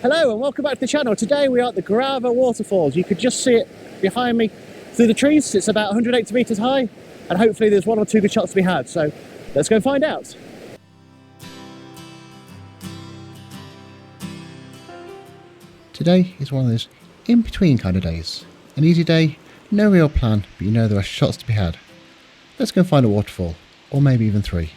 Hello and welcome back to the channel. Today we are at the Grawa Waterfalls. You could just see it behind me through the trees. It's about 180 metres high and hopefully there's one or two good shots to be had. So let's go find out. Today is one of those in-between kind of days. An easy day, no real plan, but you know there are shots to be had. Let's go and find a waterfall, or maybe even three.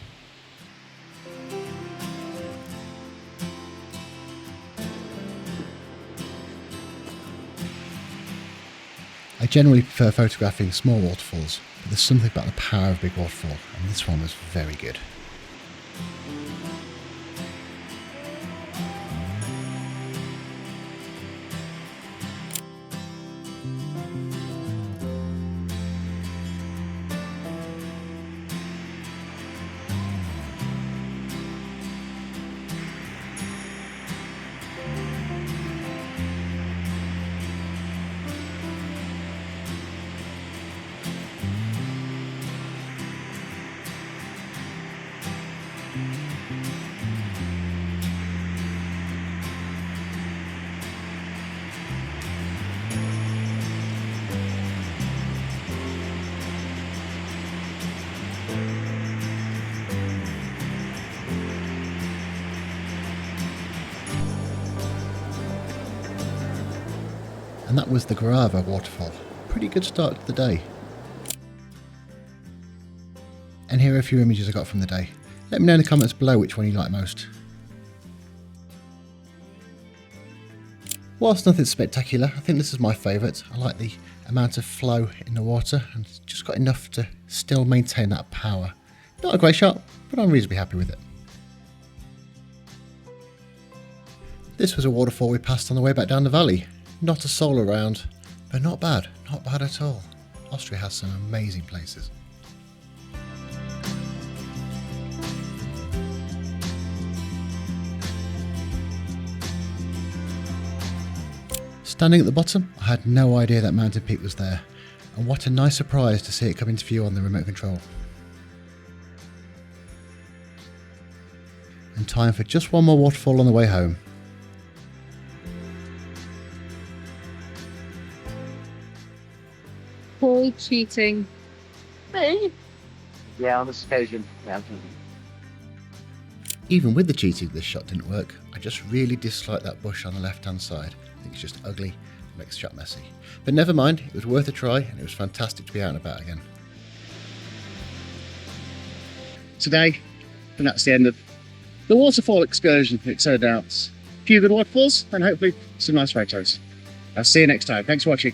I generally prefer photographing small waterfalls, but there's something about the power of a big waterfall, and this one was very good. And that was the Grawa Waterfall. Pretty good start to the day. And here are a few images I got from the day. Let me know in the comments below which one you like most. Whilst nothing spectacular, I think this is my favourite. I like the amount of flow in the water and it's just got enough to still maintain that power. Not a great shot, but I'm reasonably happy with it. This was a waterfall we passed on the way back down the valley. Not a soul around, but not bad at all. Austria has some amazing places. Standing at the bottom, I had no idea that mountain peak was there, and what a nice surprise to see it come into view on the remote control. And time for just one more waterfall on the way home. Paul cheating. Me? Yeah, on this occasion. Yeah. Even with the cheating, this shot didn't work. I just really dislike that bush on the left hand side. I think it's just ugly and makes the shot messy. But never mind, it was worth a try and it was fantastic to be out and about again. Today, and that's the end of the waterfall excursion. It's no doubt a few good waterfalls and hopefully some nice photos. I'll see you next time. Thanks for watching.